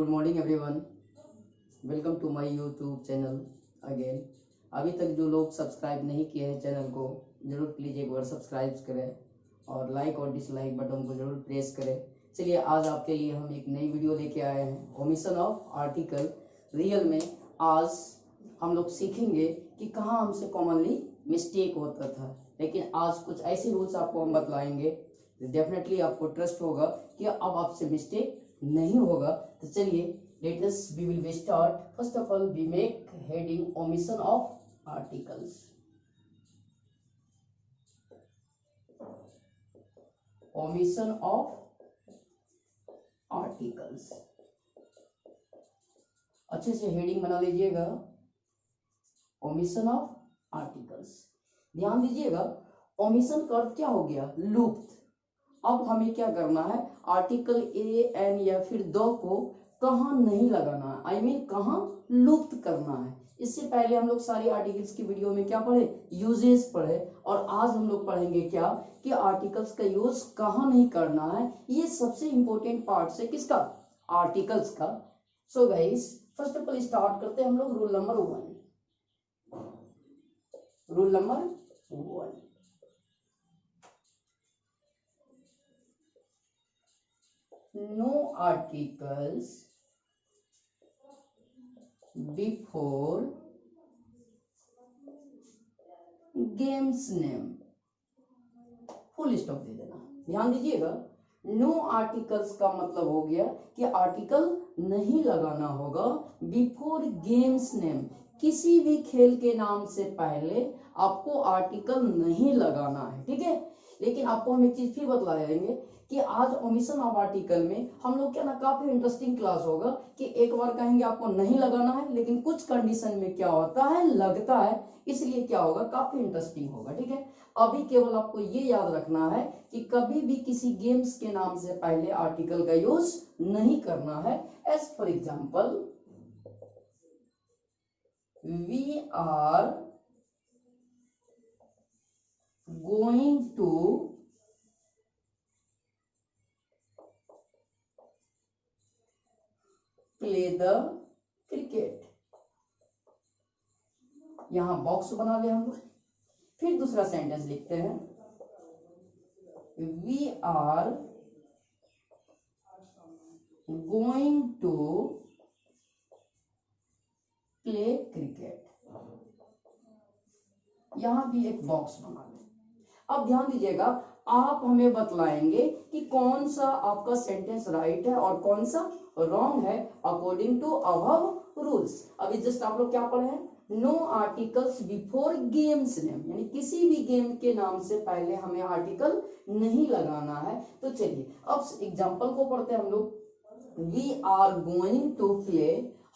Good morning everyone, welcome to my YouTube channel again. अभी तक जो लोग सब्सक्राइब नहीं किए हैं चैनल को, जरूर प्लीज़ एक बार सब्सक्राइब करें और लाइक और डिसलाइक बटन को जरूर प्रेस करें। चलिए आज आपके लिए हम एक नई वीडियो लेके आए हैं, ओमिशन ऑफ आर्टिकल। रियल में आज हम लोग सीखेंगे कि कहाँ हमसे कॉमनली मिस्टेक होता था, लेकिन आज कुछ ऐसे रूल्स आपको हम बतलाएंगे, डेफिनेटली आपको ट्रस्ट होगा कि अब आपसे मिस्टेक नहीं होगा। तो चलिए let us we will start. First of all we make heading omission of articles. Omission of articles, अच्छे से हेडिंग बना लीजिएगा, ओमिशन ऑफ आर्टिकल्स। ध्यान दीजिएगा, ओमिशन का अर्थ क्या हो गया? लुप्त। अब हमें क्या करना है? आर्टिकल ए एन या फिर द को कहाँ नहीं लगाना है, आई मीन कहाँ लुप्त करना है। इससे पहले हम लोग सारी आर्टिकल्स की वीडियो में क्या पढ़े? यूजेस पढ़े, और आज हम लोग पढ़ेंगे क्या कि आर्टिकल्स का यूज कहाँ नहीं करना है। ये सबसे इंपॉर्टेंट पार्ट है किसका? आर्टिकल्स का। So guys first of all start करते हैं हम लोग rule number 1। Rule number 1, no articles before games name। Full stop दे देना। ध्यान दीजिएगा, नो आर्टिकल्स का मतलब हो गया कि आर्टिकल नहीं लगाना होगा बिफोर गेम्स नेम। किसी भी खेल के नाम से पहले आपको आर्टिकल नहीं लगाना है, ठीक है। लेकिन आपको हम एक चीज फिर बतला देंगे कि आज ओमिशन ऑफ आर्टिकल में हम लोग क्या ना, काफी इंटरेस्टिंग क्लास होगा कि एक बार कहेंगे आपको नहीं लगाना है, लेकिन कुछ कंडीशन में क्या होता है, लगता है। इसलिए क्या होगा, काफी इंटरेस्टिंग होगा, ठीक है। अभी केवल आपको ये याद रखना है कि कभी भी किसी गेम्स के नाम से पहले आर्टिकल का यूज नहीं करना है। As for example, we are going to play the cricket. यहां बॉक्स बना ले हम लोग। फिर दूसरा सेंटेंस लिखते हैं, we are going to play cricket. यहां भी एक बॉक्स बना ले। अब ध्यान दीजिएगा, आप हमें बतलाएंगे कि कौन सा आपका सेंटेंस राइट है और कौन सा रॉन्ग है अकॉर्डिंग टू अबव रूल्स। अभी जस्ट आप लोग क्या पढ़े हैं? No articles before games name, यानी किसी भी गेम के नाम से पहले हमें आर्टिकल नहीं लगाना है। तो चलिए अब एग्जांपल को पढ़ते हैं हम लोग। We are going to play,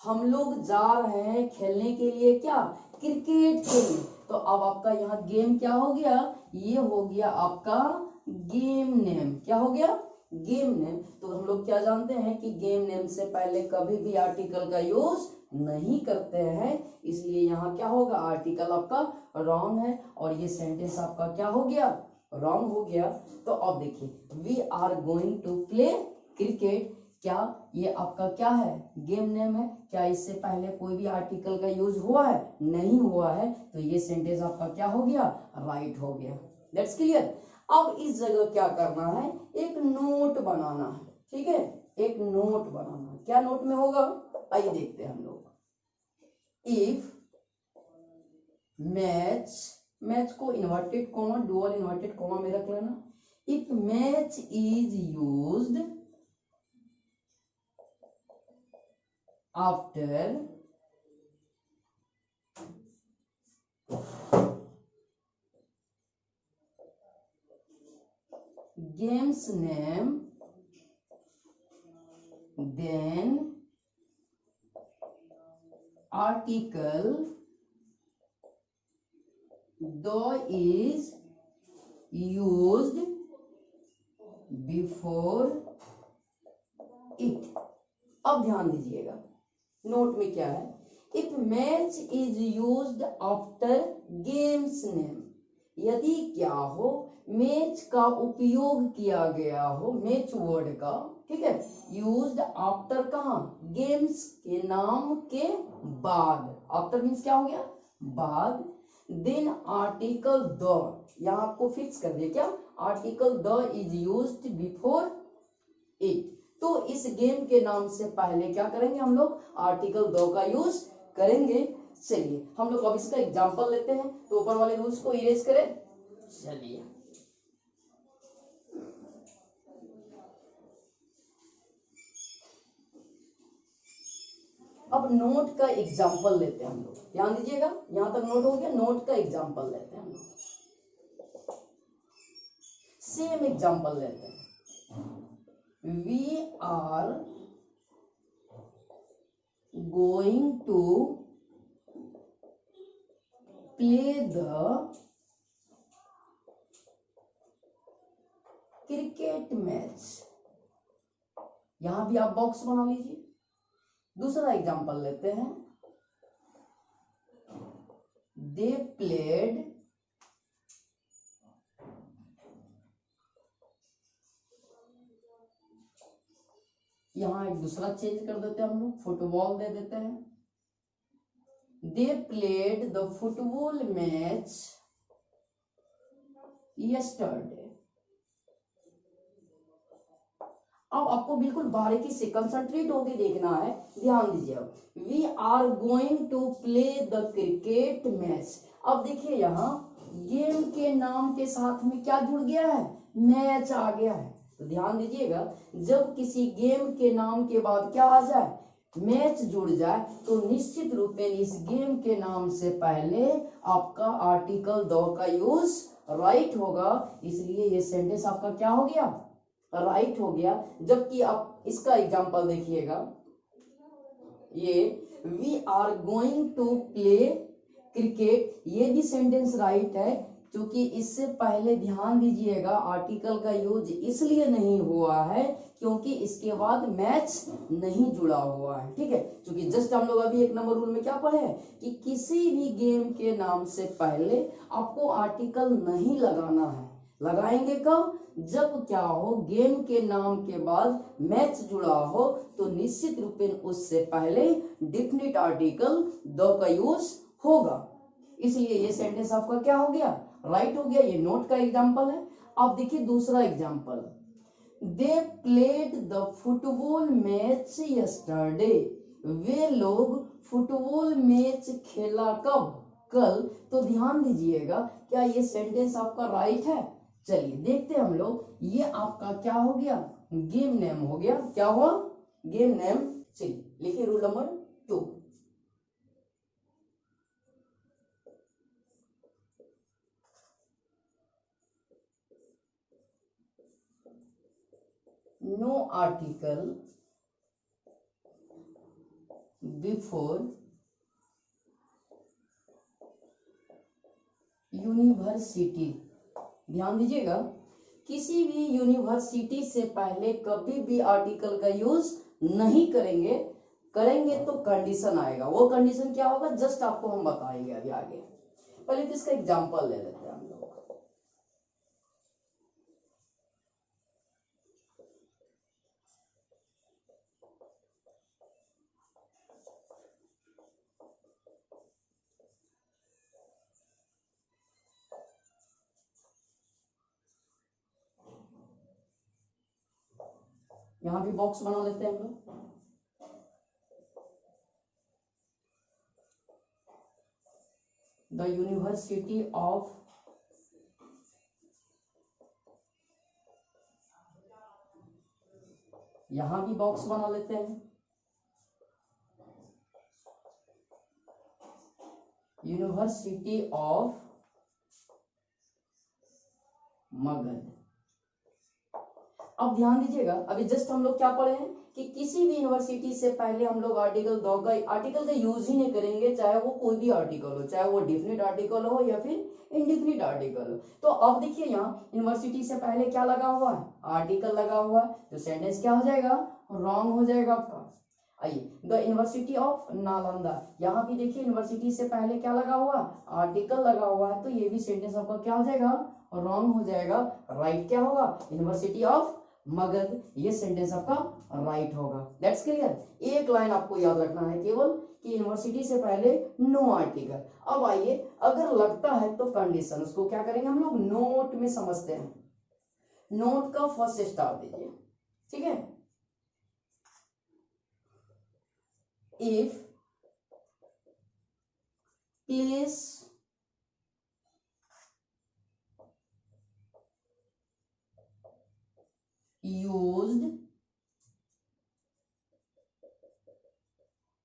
हम लोग जा रहे हैं खेलने के लिए, क्या? क्रिकेट के लिए। तो अब आपका यहाँ गेम क्या हो गया? ये हो गया आपका गेम नेम। क्या हो गया? Game name. तो हम लोग क्या जानते हैं कि गेम नेम से पहले कभी भी आर्टिकल का यूज नहीं करते हैं, इसलिए यहाँ क्या होगा? आर्टिकल आपका रॉन्ग है और ये सेंटेंस आपका क्या हो गया? रॉन्ग हो गया। तो अब देखिए, we are going to play cricket, क्या ये आपका क्या है? गेम नेम है। क्या इससे पहले कोई भी आर्टिकल का यूज हुआ है? नहीं हुआ है। तो ये सेंटेंस आपका क्या हो गया? राइट हो गया। That's clear. अब इस जगह क्या करना है? एक नोट बनाना है, ठीक है। एक नोट बनाना है। क्या नोट में होगा? आइए देखते हैं हम लोग। इफ मैच, मैच को inverted comma, dual inverted comma में रख लेना। If match is used after game's name, then article though is used before it। अब ध्यान दीजिएगा, नोट में क्या है? If match is used after games name, यदि क्या हो मैच का उपयोग किया गया हो, मैच वर्ड का, ठीक है, यूज्ड आफ्टर कहा गेम्स के नाम के बाद, आफ्टर मीन्स क्या हो गया बाद, देन आर्टिकल द, यहां आपको फिक्स कर दिया क्या, article the is used before it, तो इस गेम के नाम से पहले क्या करेंगे हम लोग, आर्टिकल दो का यूज करेंगे। चलिए हम लोग अब इसका एग्जांपल लेते हैं, तो ऊपर वाले रूल्स को इरेज करें। चलिए अब नोट का एग्जांपल लेते हैं हम लोग, ध्यान दीजिएगा, यहां तक नोट हो गया, नोट का एग्जांपल लेते हैं हम लोग, सेम एग्जांपल लेते हैं, we are going to play the cricket match, यहां भी आप बॉक्स बना लीजिए। दूसरा एग्जांपल लेते हैं, they played यहां एक दूसरा चेंज कर देते हैं हम लोग, फुटबॉल दे देते हैं, दे played the football match yesterday. अब आपको बिल्कुल बारीकी से कंसंट्रेट होकर देखना है, ध्यान दीजिए। We are going to play the cricket match, अब देखिए यहाँ गेम के नाम के साथ में क्या जुड़ गया है, मैच आ गया है। तो ध्यान दीजिएगा, जब किसी गेम के नाम के बाद क्या आ जाए, मैच जुड़ जाए, तो निश्चित रूप में इस गेम के नाम से पहले आपका आर्टिकल दो का यूज राइट होगा, इसलिए ये सेंटेंस आपका क्या हो गया, राइट हो गया। जबकि आप इसका एग्जांपल देखिएगा, ये we are going to play cricket, ये भी सेंटेंस राइट है, क्योंकि इससे पहले ध्यान दीजिएगा आर्टिकल का यूज इसलिए नहीं हुआ है क्योंकि इसके बाद मैच नहीं जुड़ा हुआ है, ठीक है। क्योंकि जस्ट हम लोग अभी एक नंबर रूल में क्या पढ़े हैं कि किसी भी गेम के नाम से पहले आपको आर्टिकल नहीं लगाना है, लगाएंगे कब, जब क्या हो गेम के नाम के बाद मैच जुड़ा हो, तो निश्चित रूप में उससे पहले डिफिनिट आर्टिकल दो का यूज होगा, इसलिए ये सेंटेंस आपका क्या हो गया, राइट हो गया। ये नोट का एग्जांपल है। अब देखिए दूसरा example, they played the football match yesterday, वे लोग फुटबॉल मैच खेला कब, कल। तो ध्यान दीजिएगा, क्या ये सेंटेंस आपका राइट है, चलिए देखते हैं हम लोग। ये आपका क्या हो गया, गेम नेम हो गया, क्या हुआ, गेम नेम। चलिए लिखिए rule number 2, no article before university. ध्यान दीजिएगा, किसी भी यूनिवर्सिटी से पहले कभी भी आर्टिकल का यूज नहीं करेंगे, करेंगे तो कंडीशन आएगा, वो कंडीशन क्या होगा जस्ट आपको हम बताएंगे अभी आगे। पहले तो इसका एग्जांपल ले लेते हैं हम लोग, यहां भी बॉक्स बना लेते हैं हम लोग। द यूनिवर्सिटी ऑफ यहां भी बॉक्स बना लेते हैं, यूनिवर्सिटी ऑफ मगध। अब ध्यान दीजिएगा, अभी जस्ट हम लोग क्या पढ़े हैं कि किसी भी यूनिवर्सिटी से पहले हम लोग आर्टिकल का यूज ही नहीं करेंगे, चाहे वो कोई भी आर्टिकल हो, चाहे वो डिफिनिट आर्टिकल हो या फिर इनडिफिनिट आर्टिकल हो। तो अब देखिए यहाँ यूनिवर्सिटी से पहले क्या लगा हुआ है, आर्टिकल लगा हुआ है, तो सेंटेंस क्या हो जाएगा, रॉन्ग हो जाएगा आपका। आइए, द यूनिवर्सिटी ऑफ नालंदा, यहाँ भी देखिए यूनिवर्सिटी से पहले क्या लगा हुआ, आर्टिकल लगा हुआ है, तो ये भी सेंटेंस आपका क्या हो जाएगा, रॉन्ग हो जाएगा। राइट क्या होगा, यूनिवर्सिटी ऑफ मगध, ये सेंटेंस आपका राइट होगा। That's clear. एक लाइन आपको याद रखना है केवल कि यूनिवर्सिटी से पहले नो आर्टिकल। अब आइए, अगर लगता है तो कंडीशन, उसको क्या करेंगे हम लोग नोट में समझते हैं। नोट का फर्स्ट स्टार दीजिए, ठीक है। If place used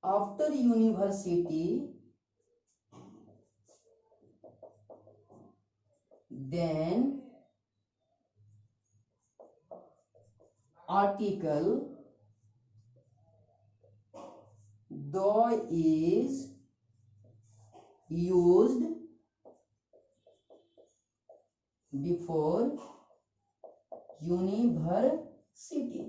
after university, then article though is used before university.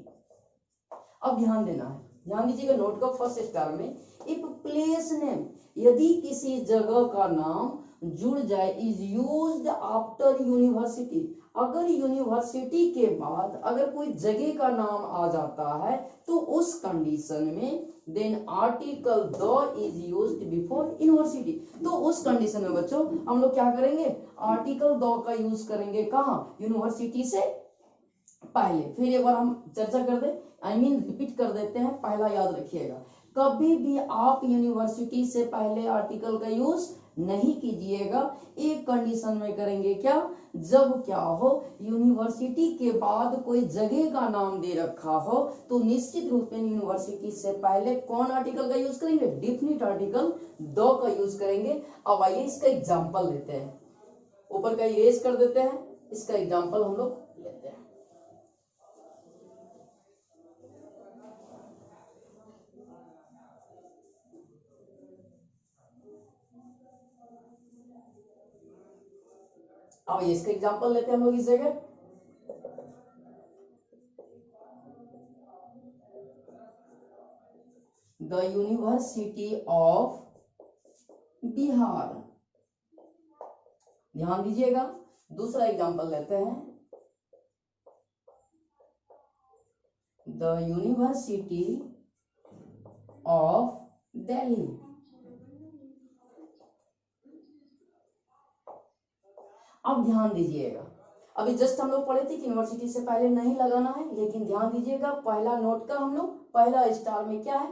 अब ध्यान देना है, ध्यान दीजिएगा नोट का फर्स्ट स्टार में, इफ प्लेस नेम, यदि किसी जगह का नाम जुड़ जाए, इज यूज्ड आफ्टर यूनिवर्सिटी, अगर यूनिवर्सिटी के बाद अगर कोई जगह का नाम आ जाता है तो उस कंडीशन में then article the is used before university, तो उस कंडीशन में बच्चों हम लोग क्या करेंगे, आर्टिकल द का यूज करेंगे, कहां, यूनिवर्सिटी से पहले। फिर एक बार हम चर्चा कर दे, रिपीट कर देते हैं, पहला याद रखिएगा, कभी भी आप यूनिवर्सिटी से पहले आर्टिकल का यूज नहीं कीजिएगा। एक कंडीशन में करेंगे, क्या, जब क्या हो, यूनिवर्सिटी के बाद कोई जगह का नाम दे रखा हो तो निश्चित रूप में यूनिवर्सिटी से पहले कौन आर्टिकल का यूज करेंगे, डिफिनिट आर्टिकल द का यूज करेंगे। अब आइए इसका एग्जाम्पल लेते हैं, ऊपर का इरेज कर देते हैं, इसका एग्जाम्पल हम लोग लेते हैं। अब इसका एग्जांपल लेते हैं हम लोग इस जगह, द यूनिवर्सिटी ऑफ बिहार, ध्यान दीजिएगा। दूसरा एग्जांपल लेते हैं, द यूनिवर्सिटी ऑफ दिल्ली। अब ध्यान दीजिएगा, अभी जस्ट हम लोग पढ़े थे कि यूनिवर्सिटी से पहले नहीं लगाना है, लेकिन ध्यान दीजिएगा पहला नोट का हम लोग पहला स्टार में क्या है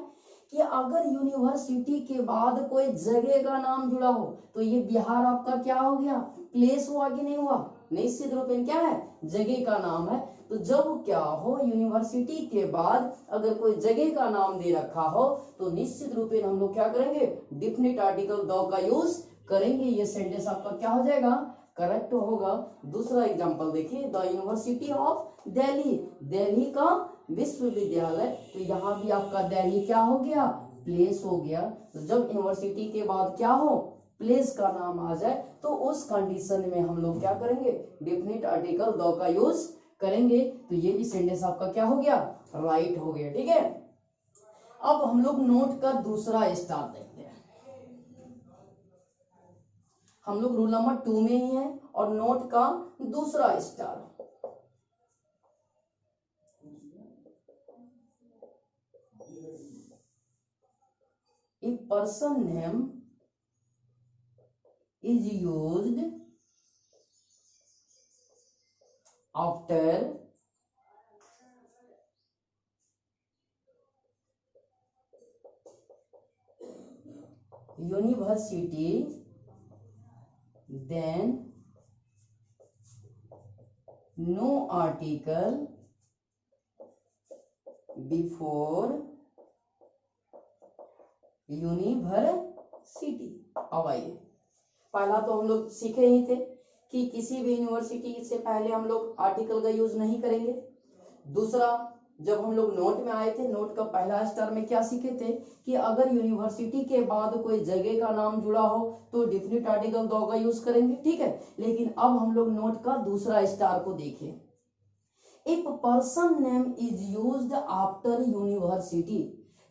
कि अगर यूनिवर्सिटी के बाद कोई जगह का नाम जुड़ा हो तो ये बिहार आपका क्या हो गया, प्लेस हुआ कि नहीं हुआ, निश्चित रूप में क्या है, जगह का नाम है। तो जब क्या हो, यूनिवर्सिटी के बाद अगर कोई जगह का नाम दे रखा हो तो निश्चित रूप में हम लोग क्या करेंगे, डिफिनिट आर्टिकल द का यूज करेंगे। ये सेंटेंस आपका क्या हो जाएगा, करेक्ट होगा। दूसरा एग्जांपल देखिए, the university of Delhi, Delhi का विश्वविद्यालय, तो यहाँ भी आपका दिल्ली क्या हो गया, प्लेस हो गया। तो जब यूनिवर्सिटी के बाद क्या हो, प्लेस का नाम आ जाए तो उस कंडीशन में हम लोग क्या करेंगे, डेफिनेट आर्टिकल द का यूज करेंगे। तो ये भी सेंटेंस आपका क्या हो गया, राइट हो गया। ठीक है, अब हम लोग नोट का दूसरा स्टार देखते हैं। हम लोग रूल नंबर 2 में ही है और नोट का दूसरा star, a person name is used after university, then no article before university. अब आइए, पहला तो हम लोग सीखे ही थे कि किसी भी यूनिवर्सिटी से पहले हम लोग आर्टिकल का यूज नहीं करेंगे। दूसरा, जब हम लोग नोट में आए थे, नोट का पहला स्टार में क्या सीखे थे कि अगर यूनिवर्सिटी के बाद कोई जगह का नाम जुड़ा हो तो डिफिनिट आर्टिकल द का यूज करेंगे। ठीक है, लेकिन अब हम लोग नोट का दूसरा स्टार को देखिए, if person name is used after university,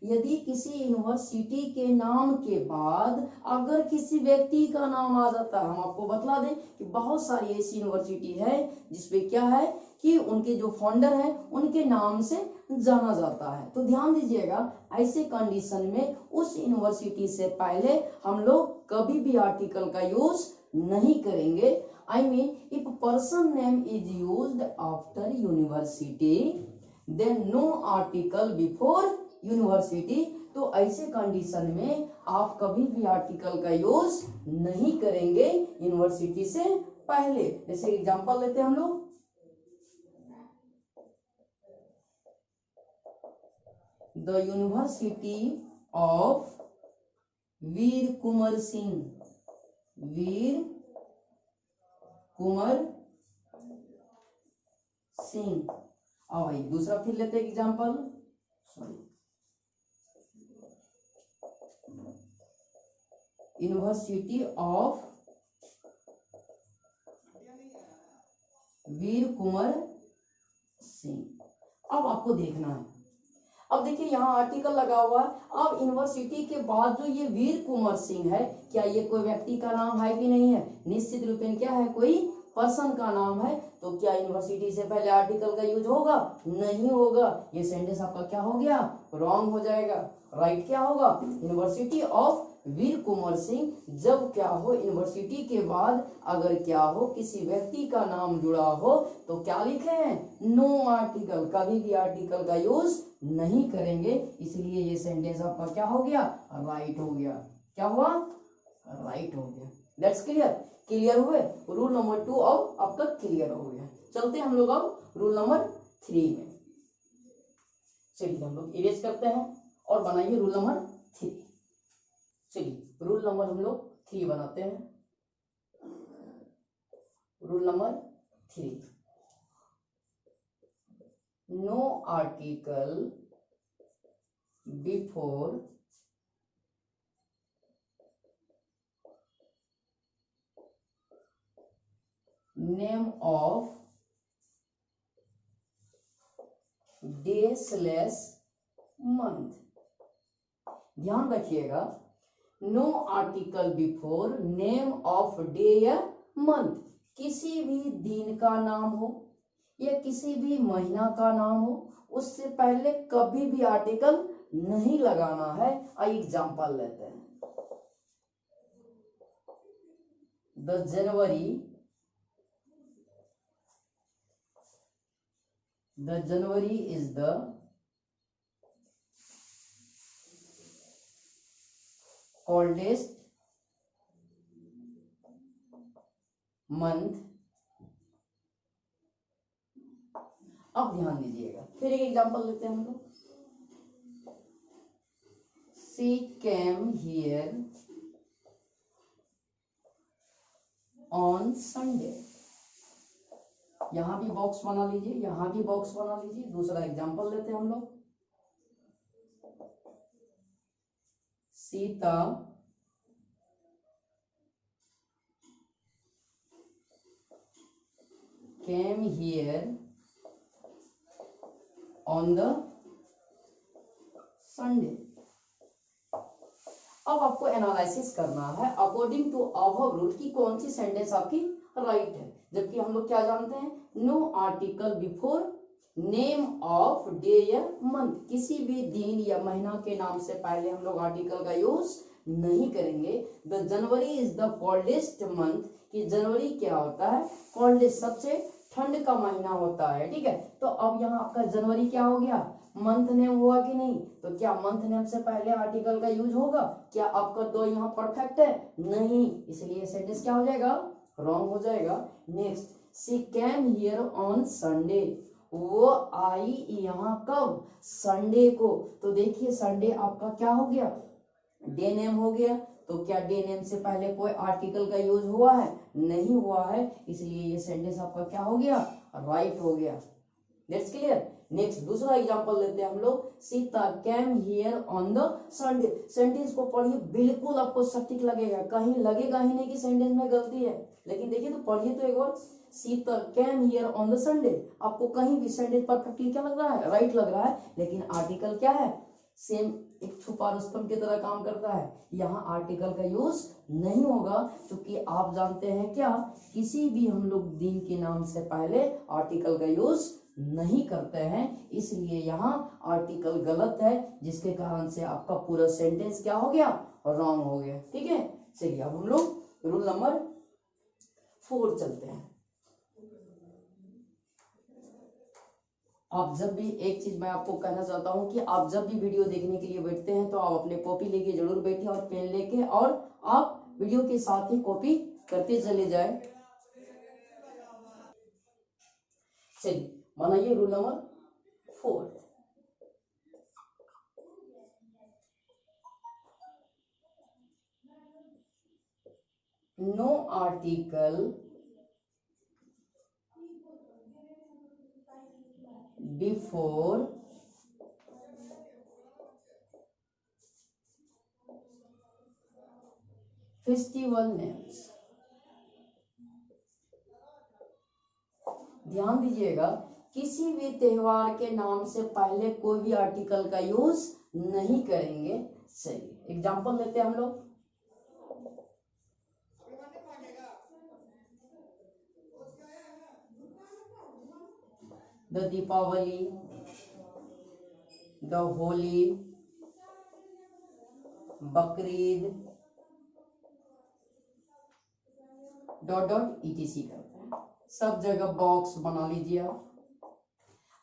यदि किसी यूनिवर्सिटी के नाम के बाद अगर किसी व्यक्ति का नाम आ जाता है, हम आपको बतला दें कि बहुत सारी ऐसी यूनिवर्सिटी है जिसपे क्या है कि उनके जो फाउंडर है उनके नाम से जाना जाता है। तो ध्यान दीजिएगा, ऐसे कंडीशन में उस यूनिवर्सिटी से पहले हम लोग कभी भी आर्टिकल का यूज नहीं करेंगे। I mean, if person name is used after university, then no article before university। तो ऐसे कंडीशन में आप कभी भी आर्टिकल का यूज नहीं करेंगे यूनिवर्सिटी से पहले। जैसे एग्जांपल लेते हैं हम लोग, द यूनिवर्सिटी ऑफ वीर कुंवर सिंह, वीर कुंवर सिंह। और भाई दूसरा फिर लेते हैं एग्जांपल, यूनिवर्सिटी ऑफ वीर कुंवर सिंह। अब आपको देखना है, अब देखिए यहाँ आर्टिकल लगा हुआ है। अब यूनिवर्सिटी के बाद जो ये वीर कुंवर सिंह है, क्या ये कोई व्यक्ति का नाम है कि नहीं है? निश्चित रूप में क्या है, कोई पर्सन का नाम है। तो क्या यूनिवर्सिटी से पहले आर्टिकल का यूज होगा? नहीं होगा। ये सेंटेंस आपका क्या हो गया? रॉन्ग हो जाएगा। राइट क्या होगा? यूनिवर्सिटी ऑफ वीर कुंवर सिंह। जब क्या हो, यूनिवर्सिटी के बाद अगर क्या हो किसी व्यक्ति का नाम जुड़ा हो तो क्या लिखे हैं? नो आर्टिकल, कभी भी आर्टिकल का यूज नहीं करेंगे। इसलिए ये सेंटेंस आपका क्या हो गया? राइट हो गया। क्या हुआ? राइट हो गया। That's clear. क्लियर हुए? रूल नंबर 2 अब आपका क्लियर हो गया। चलते हैं हम लोग अब रूल नंबर 3 में। चलिए हम लोग इरेज करते हैं और बनाइए रूल नंबर 3। चलिए रूल नंबर हम लोग 3 बनाते हैं। Rule number 3, no article before name of day month. ध्यान रखिएगा, no article before name of day या मंथ। किसी भी दिन का नाम हो या किसी भी महीना का नाम हो, उससे पहले कभी भी आर्टिकल नहीं लगाना है। आइए एग्जांपल लेते हैं, the January is the coldest month। अब ध्यान दीजिएगा, फिर एक एग्जांपल लेते हैं हम लोग, she came here on Sunday। यहां भी बॉक्स बना लीजिए, यहां भी बॉक्स बना लीजिए। दूसरा एग्जांपल लेते हैं हम लोग, Sita came here on the Sunday। अब आपको एनालिसिस करना है अकॉर्डिंग टू अबव रूल की कौन सी सेंटेंस आपकी राइट है। जबकि हम लोग क्या जानते हैं, no article before name of day या मंथ। किसी भी दिन या महीना के नाम से पहले हम लोग आर्टिकल का यूज नहीं करेंगे। The January is the coldest month, कि जनवरी क्या होता है? कोल्डेस्ट, सबसे ठंड का महीना होता है। ठीक है, तो अब यहाँ आपका जनवरी क्या हो गया? मंथ नेम हुआ कि नहीं? तो क्या मंथ नेम से पहले आर्टिकल का यूज होगा? क्या आपका दो यहाँ परफेक्ट है? नहीं, इसलिए सेंटेंस क्या हो जाएगा? रॉन्ग हो जाएगा। Next, she came here on Sunday. वो आई यहाँ कब? संडे को। तो देखिए संडे आपका क्या हो गया? डे नेम हो गया। तो क्या डे नेम से पहले कोई आर्टिकल का यूज हुआ है? नहीं हुआ है, इसलिए ये सेंटेंस आपका क्या हो गया? राइट हो गया। That's clear. नेक्स्ट दूसरा एग्जांपल लेते हैं हम लोग, Sita came here on the Sunday. Sentence को पढ़िए, बिल्कुल आपको सटीक लगेगा, कहीं लगेगा ही नहीं कि सेंटेंस में गलती है। लेकिन देखिए तो पढ़िए तो एक बार, Sita came here on the Sunday. आपको कहीं भी सेंटेंस परफेक्टली क्या लग रहा है? राइट लग रहा है। लेकिन आर्टिकल क्या है? सेम एक छुपा रुस्तम की तरह काम करता है। यहाँ आर्टिकल का यूज नहीं होगा, क्योंकि आप जानते हैं क्या, किसी भी हम लोग दिन के नाम से पहले आर्टिकल का यूज नहीं करते हैं, इसलिए यहाँ आर्टिकल गलत है, जिसके कारण से आपका पूरा सेंटेंस क्या हो गया, रॉन्ग हो गया। ठीक है, चलिए अब हम लोग रूल नंबर 4 चलते हैं। आप जब भी, एक चीज मैं आपको कहना चाहता हूं कि आप जब भी वीडियो देखने के लिए बैठते हैं तो आप अपने कॉपी लेके जरूर बैठे और पेन लेके, और आप वीडियो के साथ ही कॉपी करते चले जाए। चलिए बनाइए rule number 4। No article before festival names. ध्यान दीजिएगा, किसी भी त्योहार के नाम से पहले कोई भी आर्टिकल का यूज नहीं करेंगे। चलिए एग्जांपल लेते हैं हम लोग। The Deepawali, the Holi, Bakrid, dot dot etc करते हैं। सब जगह बॉक्स बना लीजिए आप।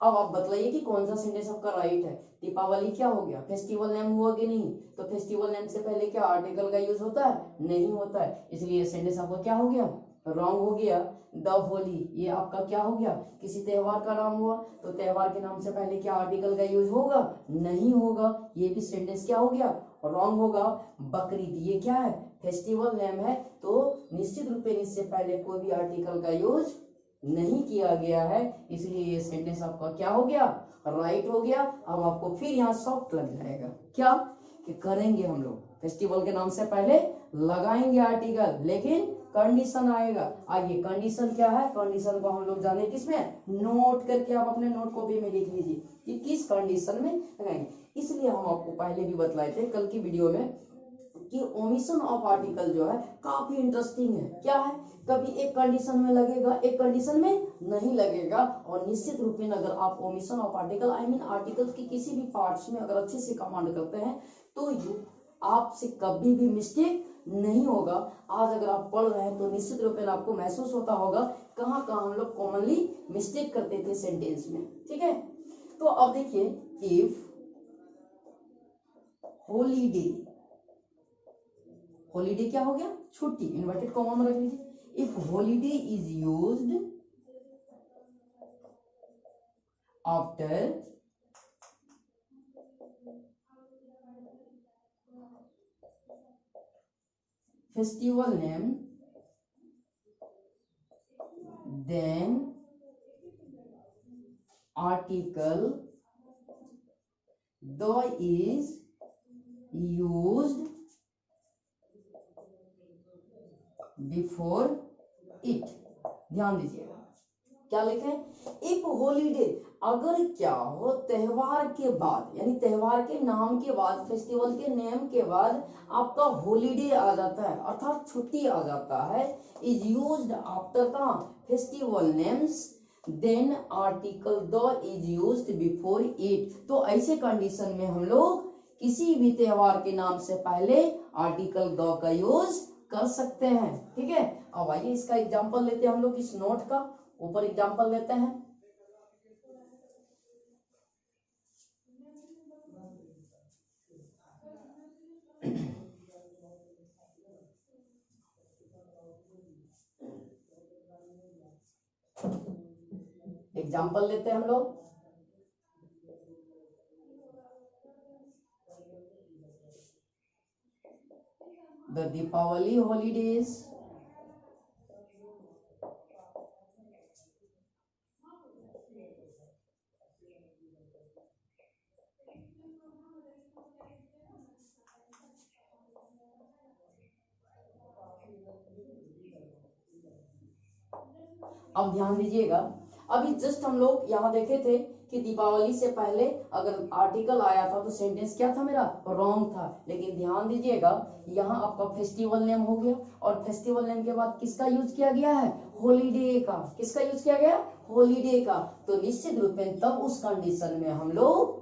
अब आप बतलाइए कि कौन सा सेंटेंस आपका राइट है। दीपावली क्या हो गया, फेस्टिवल नेम हुआ कि नहीं, तो फेस्टिवल नेम से पहले क्या आर्टिकल का यूज होता है, नहीं होता है, इसलिए सेंटेंस आपका क्या हो गया, रॉन्ग हो गया। द होली, ये आपका क्या हो गया, किसी त्योहार का नाम हुआ, तो त्योहार के नाम से पहले क्या आर्टिकल का यूज होगा, नहीं होगा, ये भी सेंटेंस क्या हो गया, रॉन्ग होगा। बकरीद, ये क्या है, फेस्टिवल नेम है, तो निश्चित रूप से इससे पहले कोई भी आर्टिकल का यूज नहीं किया गया है, इसलिए ये सेंटेंस आपका क्या हो गया, राइट हो गया। अब आपको फिर यहाँ सॉफ्ट लग जाएगा, क्या कि करेंगे हम लोग फेस्टिवल के नाम से पहले लगाएंगे आर्टिकल, लेकिन कंडीशन आएगा। आइए कंडीशन क्या है, कंडीशन को हम लोग जाने किसमें, नोट करके आप अपने नोट कॉपी में लिख लीजिए कि किस कंडीशन में लगाएंगे। इसलिए हम आपको पहले भी बतलाए थे कल की वीडियो में कि ओमिशन ऑफ आर्टिकल जो है काफी इंटरेस्टिंग है। क्या है, कभी एक कंडीशन में लगेगा, एक कंडीशन में नहीं लगेगा, और निश्चित रूप में अगर आप omission of article, I mean article की किसी भी पार्ट्स में अगर अच्छे से कमांड करते हैं तो आपसे कभी भी मिस्टेक नहीं होगा। आज अगर आप पढ़ रहे हैं तो निश्चित रूप में आपको महसूस होता होगा कहाँ कहाँ हम लोग कॉमनली मिस्टेक करते थे सेंटेंस में। ठीक है, तो अब देखिए, इफ हॉलीडे, हॉलीडे क्या हो गया, छुट्टी, इन्वर्टेड कॉमा में रख लीजिए। If holiday is used after festival name, then article the is used before it। ध्यान दीजिएगा क्या लिखे, इफ हॉलीडे, अगर क्या हो त्योहार के बाद, यानी त्योहार के नाम के बाद, फेस्टिवल के नेम के बाद आपका हॉलीडे आ जाता है, अर्थात छुट्टी आ जाता है, is used after the festival names, then article the is used before it. तो ऐसे कंडीशन में हम लोग किसी भी त्योहार के नाम से पहले आर्टिकल द का यूज कर सकते हैं। ठीक है, अब आइए इसका एग्जांपल लेते हैं हम लोग, इस नोट का ऊपर एग्जांपल लेते हैं। एग्जांपल लेते हैं हम लोग, द दीपावली हॉलीडेज, अब ध्यान दीजिएगा, अभी जस्ट हम लोग यहाँ देखे थे कि दीपावली से पहले अगर आर्टिकल आया था तो सेंटेंस क्या था मेरा, रॉन्ग था। लेकिन ध्यान दीजिएगा यहाँ आपका फेस्टिवल नेम हो गया और फेस्टिवल नेम के बाद किसका यूज किया गया है, होलीडे का। किसका यूज किया गया, होलीडे का। तो निश्चित रूप में तब उस कंडीशन में हम लोग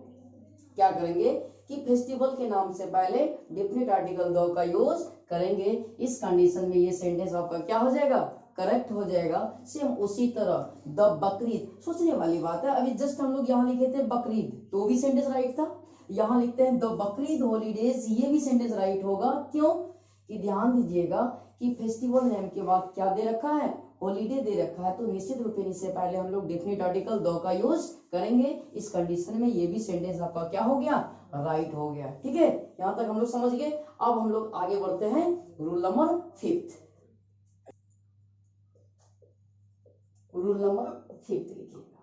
क्या करेंगे कि फेस्टिवल के नाम से पहले डेफिनेट आर्टिकल द का यूज करेंगे। इस कंडीशन में ये सेंटेंस आपका क्या हो जाएगा, करेक्ट हो जाएगा। सेम उसी तरह द बकरीद, सोचने वाली बात है, अभी जस्ट हम लोग यहाँ लिखे थे बकरीद तो भी सेंटेंस राइट था। यहाँ लिखते हैं द बकरीद हॉलीडेज, ये भी सेंटेंस राइट होगा। क्यों कि ध्यान दीजिएगा कि फेस्टिवल नेम के बाद क्या दे रखा है, हॉलीडे दे रखा है। तो निश्चित रूप से इससे पहले हम लोग डेफिनेट आर्टिकल द का यूज करेंगे। इस कंडीशन में ये भी सेंटेंस आपका क्या हो गया, राइट हो गया। ठीक है, यहां तक हम लोग समझ गए। अब हम लोग आगे बढ़ते हैं रूल नंबर 5। रूल नंबर 5 लिखिएगा,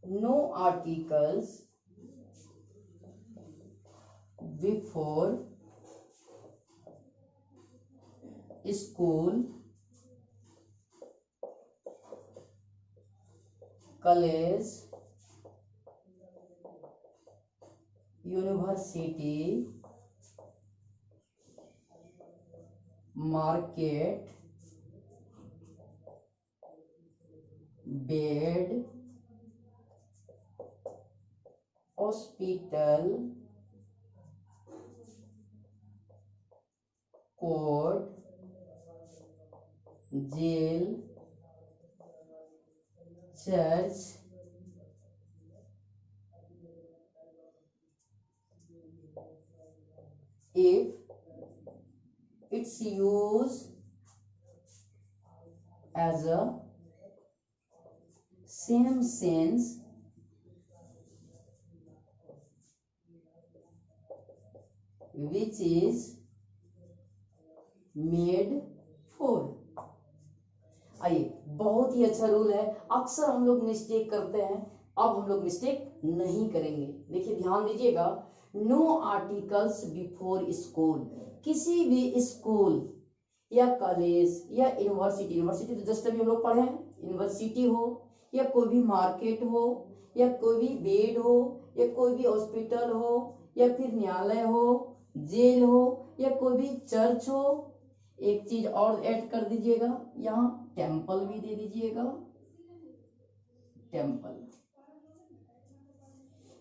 no articles before school, college, university, market, bed, hospital, court, jail, church, if its use as a same sense which is made for। आइए, बहुत ही अच्छा रूल है। अक्सर हम लोग मिस्टेक करते हैं, अब हम लोग मिस्टेक नहीं करेंगे। देखिए ध्यान दीजिएगा, नो आर्टिकल्स बिफोर स्कूल, किसी भी स्कूल या कॉलेज या यूनिवर्सिटी, यूनिवर्सिटी तो जस्ट अभी हम लोग पढ़े हैं, यूनिवर्सिटी हो या कोई भी मार्केट हो या कोई भी बेड हो या कोई भी हॉस्पिटल हो या फिर न्यायालय हो, जेल हो या कोई भी चर्च हो। एक चीज और ऐड कर दीजिएगा, यहाँ टेम्पल भी दे दीजिएगा, temple.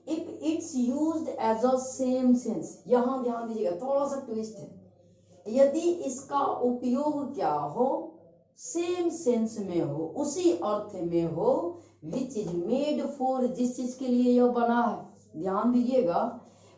If it's used as a same sense, यहां ध्यान दीजिएगा, थोड़ा सा ट्विस्ट है। यदि इसका उपयोग क्या हो, सेम सेंस में हो, उसी अर्थ में हो, विच इज मेड फॉर, जिस चीज के लिए यह बना है। ध्यान दीजिएगा,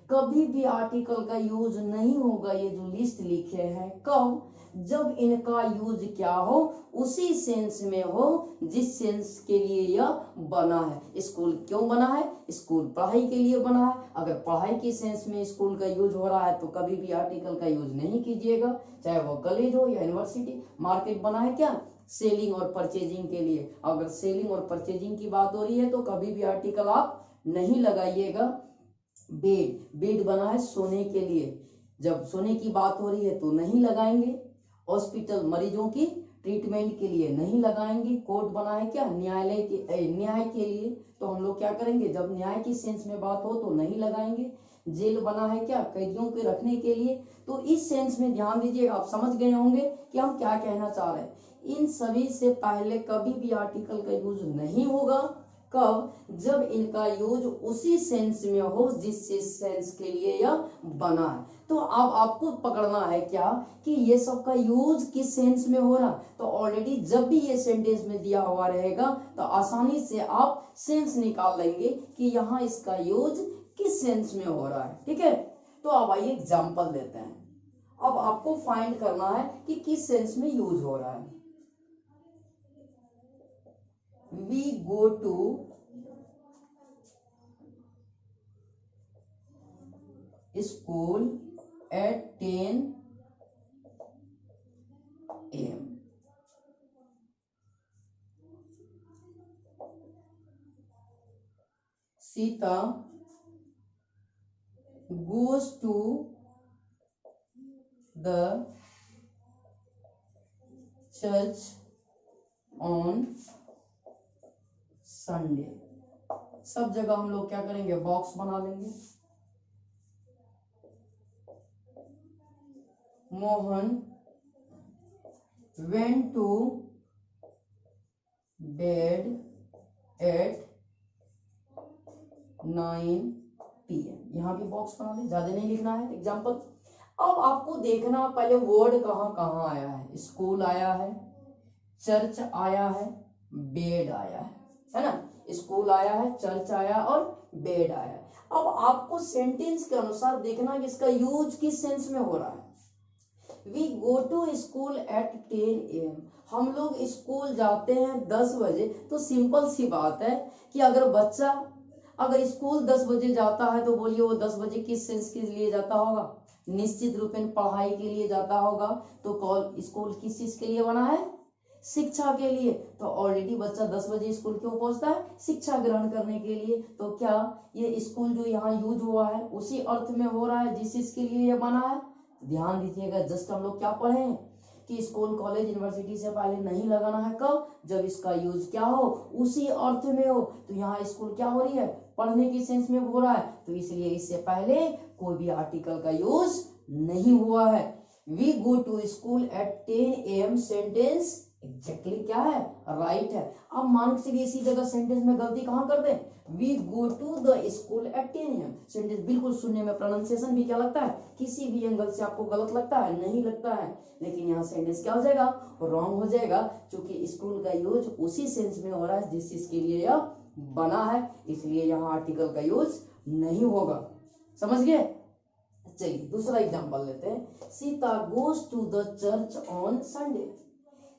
कभी भी आर्टिकल का यूज नहीं होगा ये जो लिस्ट लिखे हैं। कब, जब इनका यूज क्या हो, उसी सेंस में हो जिस सेंस के लिए यह बना है। स्कूल क्यों बना है, स्कूल पढ़ाई के लिए बना है। अगर पढ़ाई की सेंस में स्कूल का यूज हो रहा है तो कभी भी आर्टिकल का यूज नहीं कीजिएगा, चाहे वो कॉलेज हो या यूनिवर्सिटी। मार्केट बना है क्या, सेलिंग और परचेजिंग के लिए। अगर सेलिंग और परचेजिंग की बात हो रही है तो कभी भी आर्टिकल आप नहीं लगाइएगा। बेड, बेड बना है सोने के लिए, जब सोने की बात हो रही है तो नहीं लगाएंगे। हॉस्पिटल, मरीजों की ट्रीटमेंट के लिए नहीं लगाएंगे। कोर्ट बना है क्या, न्यायालय के, न्याय के लिए, तो हम लोग क्या करेंगे, जब न्याय की सेंस में बात हो तो नहीं लगाएंगे। जेल बना है क्या, कैदियों के रखने के लिए। तो इस सेंस में ध्यान दीजिए, आप समझ गए होंगे कि हम क्या कहना चाह रहे हैं। इन सभी से पहले कभी भी आर्टिकल का यूज नहीं होगा। कब, जब इनका यूज उसी सेंस में हो जिस सेंस के लिए यह बना है। तो अब आपको पकड़ना है क्या कि ये सब का यूज किस सेंस में हो रहा। तो ऑलरेडी जब भी ये सेंटेंस में दिया हुआ रहेगा तो आसानी से आप सेंस निकाल लेंगे कि यहाँ इसका यूज किस सेंस में हो रहा है। ठीक है, तो अब आइए एग्जांपल देते हैं। अब आपको फाइंड करना है कि किस सेंस में यूज हो रहा है। We go to school at 10 a.m. Sita goes to the church on Sunday. सब जगह हम लोग क्या करेंगे, बॉक्स बना लेंगे। Mohan went to bed at 9 PM। यहाँ भी बॉक्स बना ले, ज्यादा नहीं लिखना है एग्जाम्पल। अब आपको देखना पहले वर्ड कहाँ कहाँ आया है। स्कूल आया है, चर्च आया है, बेड आया है ना। स्कूल आया है, चर्च आया और बेड आया है। अब आपको सेंटेंस के अनुसार देखना कि इसका यूज किस सेंस में हो रहा है। We go to school at 10 AM। हम लोग स्कूल जाते हैं 10 बजे। तो सिंपल सी बात है कि अगर बच्चा अगर स्कूल 10 बजे जाता है तो बोलिए वो 10 बजे किस सेंस के लिए जाता होगा, निश्चित रूप में पढ़ाई के लिए जाता होगा। तो स्कूल किस चीज के लिए बना है, शिक्षा के लिए। तो ऑलरेडी बच्चा 10 बजे स्कूल क्यों पहुंचता है, शिक्षा ग्रहण करने के लिए। तो क्या ये स्कूल जो यहाँ यूज हुआ है उसी अर्थ में हो रहा है जिस चीज के लिए ये बना है। ध्यान दीजिएगा, जस्ट हम लोग क्या पढ़े हैं कि स्कूल कॉलेज यूनिवर्सिटी से पहले नहीं लगाना है। कब, जब इसका यूज क्या हो, उसी अर्थ में हो। तो यहाँ स्कूल क्या हो रही है, पढ़ने की सेंस में हो रहा है। तो इसलिए इससे पहले कोई भी आर्टिकल का यूज नहीं हुआ है। We go to school at 10 AM sentence exactly क्या है, राइट है। अब मान के चलिए इसी जगह सेंटेंस में गलती कहाँ कर दें, we go to the school at 10 AM। Sentence बिल्कुल सुनने में प्रोनाउंसिएशन भी क्या लगता है, किसी भी एंगल से आपको गलत लगता है, नहीं लगता है। लेकिन यहाँ सेंटेंस क्या हो जाएगा, रॉन्ग हो जाएगा, क्योंकि स्कूल का यूज उसी सेंस में हो रहा है जिस चीज के लिए यह बना है। इसलिए यहाँ आर्टिकल का यूज नहीं होगा। समझ गए। चलिए दूसरा एग्जांपल लेते हैं। Sita goes to the church on Sunday.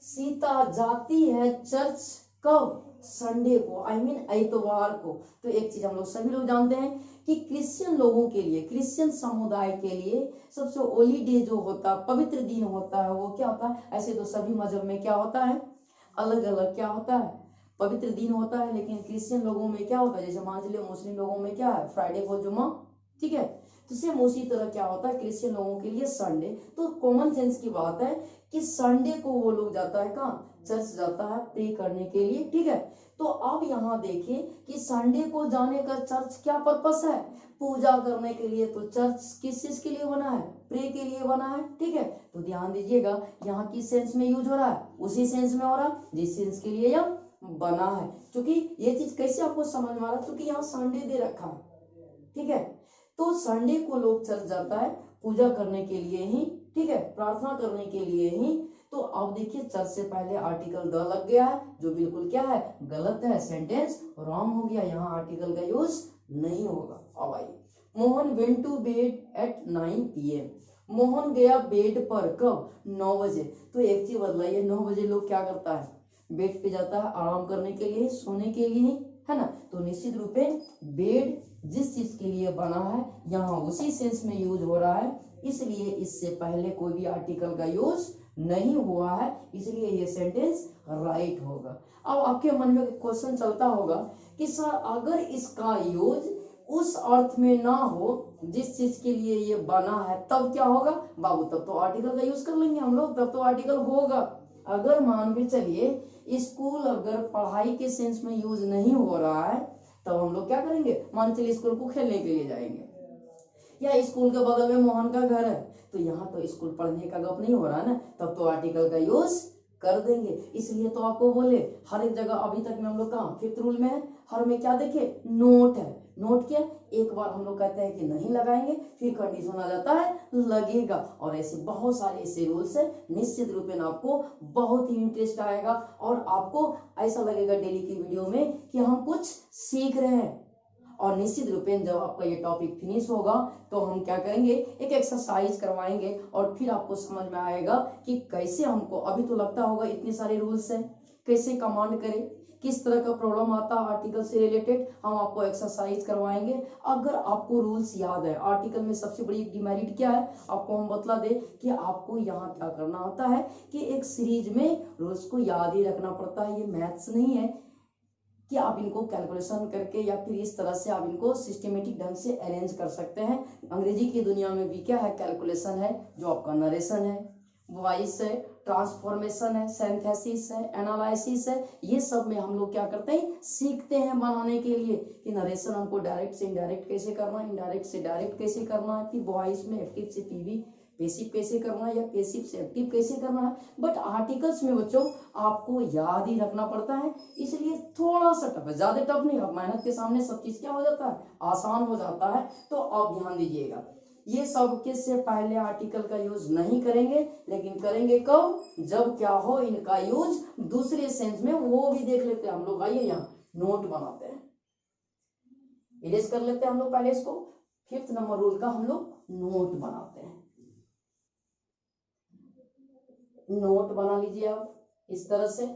Sita जाती है चर्च कब, संडे को, आई मीन एतवार को। तो एक चीज हम लोग सभी लोग जानते हैं कि क्रिश्चियन लोगों के लिए, क्रिश्चियन समुदाय के लिए सबसे होली डे जो होता है, पवित्र दिन होता है, वो क्या होता है। ऐसे तो सभी मजहब में क्या होता है, अलग अलग क्या होता है, पवित्र दिन होता है। लेकिन क्रिश्चियन लोगों में क्या होता है, जैसे मान लीजिए मुस्लिम लोगों में क्या है, फ्राइडे को जुम्मा, ठीक है। तो सेम उसी तरह क्या होता है क्रिश्चियन लोगों के लिए संडे। तो कॉमन सेंस की बात है कि संडे को वो लोग जाता है कहाँ, चर्च जाता है प्रे करने के लिए, ठीक है। तो अब यहाँ देखिए कि संडे को जाने का चर्च क्या पर्पस है, पूजा करने के लिए। तो चर्च किस चीज के लिए बना है, प्रे के लिए बना है, ठीक है। तो ध्यान दीजिएगा यहाँ किस सेंस में यूज हो रहा है, उसी सेंस में हो रहा है जिस सेंस के लिए यह बना है। क्योंकि ये चीज कैसे आपको समझ में आ रहा है, क्योंकि यहाँ संडे दे रखा है, ठीक है। तो संडे को लोग चर्च जाता है पूजा करने के लिए ही, ठीक है, प्रार्थना करने के लिए ही। तो अब देखिए चर्च से पहले आर्टिकल द लग गया है, जो बिल्कुल क्या है, गलत है, सेंटेंस रॉन्ग हो गया। यहाँ आर्टिकल का यूज नहीं होगा। अब आइए, Mohan went to bed at 9 PM। Mohan गया बेड पर कब, 9 बजे। तो एक चीज बदलाइए, 9 बजे लोग क्या करता है, बेड पे जाता है आराम करने के लिए, सोने के लिए, है ना। तो निश्चित रूप में बेड जिस चीज के लिए बना है यहाँ उसी सेंस में यूज हो रहा है। इसलिए इससे पहले कोई भी आर्टिकल का यूज नहीं हुआ है, इसलिए ये सेंटेंस राइट होगा। अब आपके मन में क्वेश्चन चलता होगा कि सर अगर इसका यूज उस अर्थ में ना हो जिस चीज के लिए ये बना है तब क्या होगा बाबू, तब तो आर्टिकल का यूज कर लेंगे हम लोग, तब तो आर्टिकल होगा। अगर मान के चलिए स्कूल अगर पढ़ाई के सेंस में यूज नहीं हो रहा है तब हम लोग क्या करेंगे, मान चलिए स्कूल को खेलने के लिए जाएंगे, या स्कूल के बगल में मोहन का घर है, तो यहाँ तो स्कूल पढ़ने का गप नहीं हो रहा है ना, तब तो आर्टिकल का यूज कर देंगे। इसलिए तो आपको बोले हर एक जगह अभी तक में हम लोग कहाँ फिफ्थ रूल में है, हर में क्या देखे नोट है। नोट क्या, एक बार हम लोग कहते हैं कि नहीं लगाएंगे, फिर कंडीशन आ जाता है लगेगा। और ऐसे बहुत सारे ऐसे रूल्स है, निश्चित रूप में आपको बहुत ही इंटरेस्ट आएगा और आपको ऐसा लगेगा डेली की वीडियो में कि हम कुछ सीख रहे हैं। और निश्चित रूप में जब आपका ये टॉपिक फिनिश होगा तो हम क्या करेंगे, एक एक्सरसाइज करवाएंगे और फिर आपको समझ में आएगा कि कैसे हमको, अभी तो लगता होगा इतने सारे रूल्स हैं, कैसे कमांड करें, किस तरह का प्रॉब्लम आता है आर्टिकल से रिलेटेड, हम आपको एक्सरसाइज करवाएंगे। अगर आपको रूल्स याद है, आर्टिकल में सबसे बड़ी डिमेरिट क्या है आपको हम बतला दे कि आपको यहाँ क्या करना होता है कि एक सीरीज में रूल्स को याद ही रखना पड़ता है। ये मैथ्स नहीं है कि आप इनको कैलकुलेशन करके या फिर इस तरह से आप इनको सिस्टमेटिक ढंग से अरेंज कर सकते हैं। अंग्रेजी की दुनिया में भी क्या है, कैलकुलेशन है, जो आपका नरेशन है, वॉइस है, ट्रांसफॉर्मेशन है, सिंथेसिस है, एनालिसिस है, ये सब में हम लोग क्या करते हैं, सीखते हैं बनाने के लिए कि नरेशन हमको डायरेक्ट से इनडायरेक्ट कैसे करना है, इनडायरेक्ट से डायरेक्ट कैसे करना है, कि वॉइस में एक्टिव से पीवी पैसिव कैसे करना है या पैसिव से एक्टिव कैसे करना है। बट आर्टिकल्स में बच्चों आपको याद ही रखना पड़ता है, इसलिए थोड़ा सा टफ है, ज्यादा टफ नहीं है। मेहनत के सामने सब चीज क्या हो जाता है, आसान हो जाता है। तो आप ध्यान दीजिएगा, ये सब के से पहले आर्टिकल का यूज नहीं करेंगे, लेकिन करेंगे कब, जब क्या हो इनका यूज दूसरे सेंस में, वो भी देख लेते हैं हम लोग। आइए यहाँ नोट बनाते हैं, इरेज कर लेते हैं हम लोग पहले इसको। 5th नंबर रूल का हम लोग नोट बनाते हैं। नोट बना लीजिए आप इस तरह से।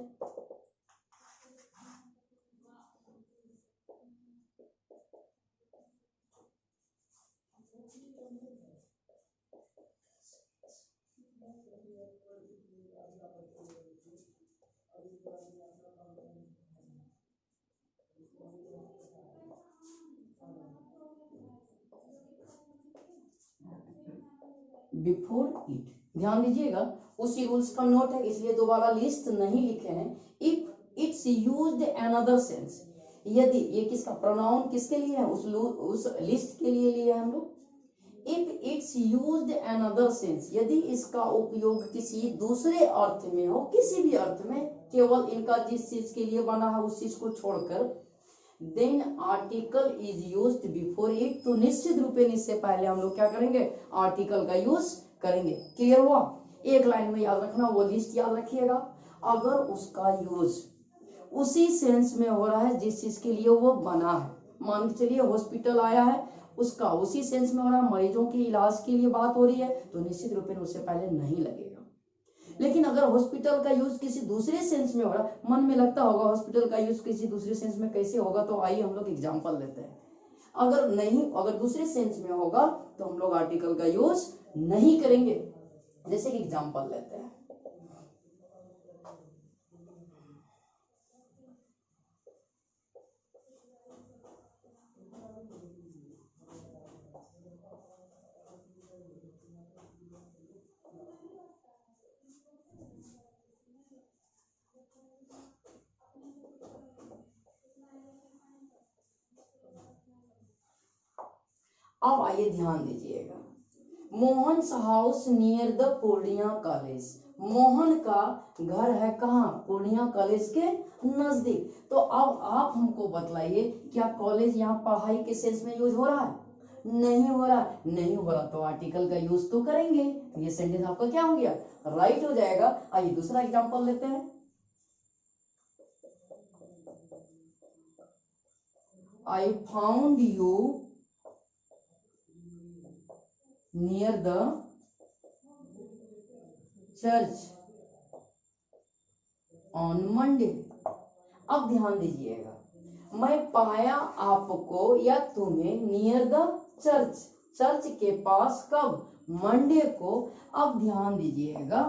बिफोर इट, ध्यान दीजिएगा उसी रूल्स का नोट है, इसलिए दोबारा लिस्ट नहीं लिखे हैं। If it's used another sense, यदि, ये किसका प्रोनाउन किसके लिए है, उस लिस्ट के लिए लिया है हम लोग। If it's used another sense, यदि इसका उपयोग किसी दूसरे अर्थ में हो, किसी भी अर्थ में, केवल इनका जिस चीज के लिए बना है उस चीज को छोड़कर, then article is used before it, तो निश्चित रूपेण इससे पहले हम लोग क्या करेंगे, आर्टिकल का यूज करेंगे। क्लियर हुआ, एक लाइन में याद रखना, वो लिस्ट याद रखिएगा। अगर उसका यूज उसी सेंस में हो रहा है जिस चीज के लिए वो बना है, मान के चलिए हॉस्पिटल आया है, उसका उसी सेंस में हो रहा है, मरीजों के इलाज के लिए बात हो रही है, तो निश्चित रूपेण उससे पहले नहीं लगेगा। लेकिन अगर हॉस्पिटल का यूज किसी दूसरे सेंस में हो रहा है, मन में लगता होगा हॉस्पिटल का यूज किसी दूसरे सेंस में कैसे होगा, तो आइए हम लोग एग्जांपल लेते हैं। अगर नहीं, अगर दूसरे सेंस में होगा तो हम लोग आर्टिकल का यूज नहीं करेंगे। जैसे कि एग्जांपल लेते हैं, अब आइए ध्यान दीजिएगा, Mohan house near the Purnia college, Mohan का घर है कहाँ, पूर्णिया कॉलेज के नजदीक। तो अब आप हमको बतलाइए, क्या कॉलेज यहाँ पढ़ाई के सेंस में यूज हो रहा है, नहीं हो रहा, नहीं हो रहा, तो आर्टिकल का यूज तो करेंगे। ये सेंटेंस आपका क्या हो गया, राइट हो जाएगा। आइए दूसरा एग्जांपल लेते हैं, I found you near the church on Monday. अब ध्यान दीजिएगा, मैं पाया आपको या तुम्हें नियर द चर्च, चर्च के पास, कब, मंडे को। अब ध्यान दीजिएगा,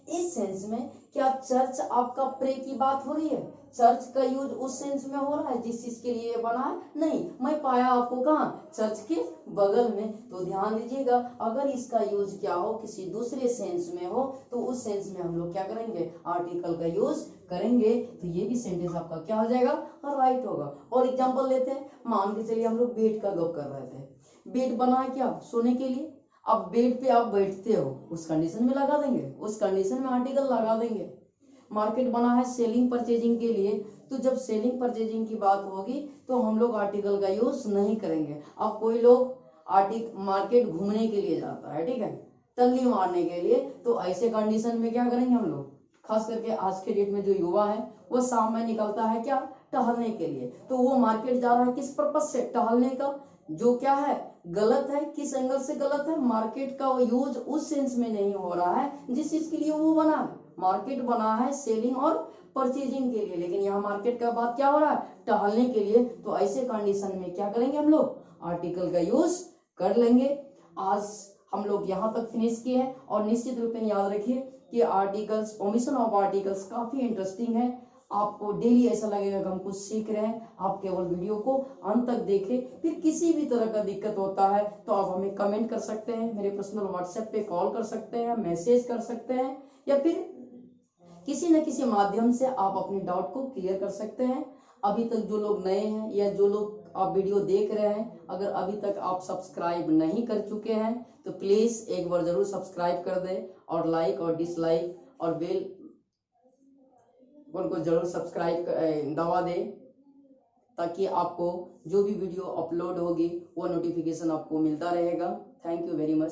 इस सेंस में क्या चर्च आपका प्रे की बात हो रही है, चर्च का यूज उस सेंस में हो रहा है जिस चीज के लिए बना है, नहीं। मैं पाया आपको कहाँ, चर्च के बगल में। तो ध्यान दीजिएगा, अगर इसका यूज क्या हो, किसी दूसरे सेंस में हो, तो उस सेंस में हम लोग क्या करेंगे, आर्टिकल का यूज करेंगे। तो ये भी सेंटेंस आपका क्या हो जाएगा, राइट होगा। और एग्जांपल लेते हैं, मान के चलिए हम लोग बेड का गप कर रहे थे, बेड बना है क्या, सोने के लिए। अब बेड पे आप बैठते हो, उस कंडीशन में लगा देंगे, उस कंडीशन में आर्टिकल लगा देंगे। मार्केट बना है सेलिंग परचेजिंग के लिए, तो जब सेलिंग परचेजिंग की बात होगी तो हम लोग आर्टिकल का यूज नहीं करेंगे। अब कोई लोग मार्केट घूमने के लिए जाता है, ठीक है, तल्ली मारने के लिए, तो ऐसे कंडीशन में क्या करेंगे हम लोग, खास करके आज के डेट में जो युवा है वो शाम में निकलता है क्या, टहलने के लिए, तो वो मार्केट जा रहा है किस पर्पज से, टहलने का, जो क्या है, गलत है। किस एंगल से गलत है, मार्केट का यूज उस सेंस में नहीं हो रहा है जिस चीज के लिए वो बना है। मार्केट बना है सेलिंग और परचेजिंग के लिए, लेकिन यहाँ मार्केट का बात क्या हो रहा है, टहलने के लिए। तो ऐसे कंडीशन में क्या करेंगे हम लोग, आर्टिकल का यूज कर लेंगे। आज हम लोग यहाँ तक फिनिश किए हैं, और निश्चित रूप में याद रखिए कि आर्टिकल्स, फॉर्मेशन ऑफ आर्टिकल्स काफी इंटरेस्टिंग है। आपको डेली ऐसा लगेगा कि हम कुछ सीख रहे हैं, आप केवल वीडियो को अंत तक देखें। फिर किसी भी तरह का दिक्कत होता है तो आप हमें कमेंट कर सकते हैं, मेरे पर्सनल व्हाट्सएप पे कॉल कर सकते हैं, मैसेज कर सकते हैं, या फिर किसी न किसी माध्यम से आप अपने डाउट को क्लियर कर सकते हैं। अभी तक जो लोग नए हैं या जो लोग आप वीडियो देख रहे हैं, अगर अभी तक आप सब्सक्राइब नहीं कर चुके हैं तो प्लीज एक बार जरूर सब्सक्राइब कर दें और लाइक और डिसलाइक और बेल को जरूर सब्सक्राइब दबा दें, ताकि आपको जो भी वीडियो अपलोड होगी वो नोटिफिकेशन आपको मिलता रहेगा। Thank you very much.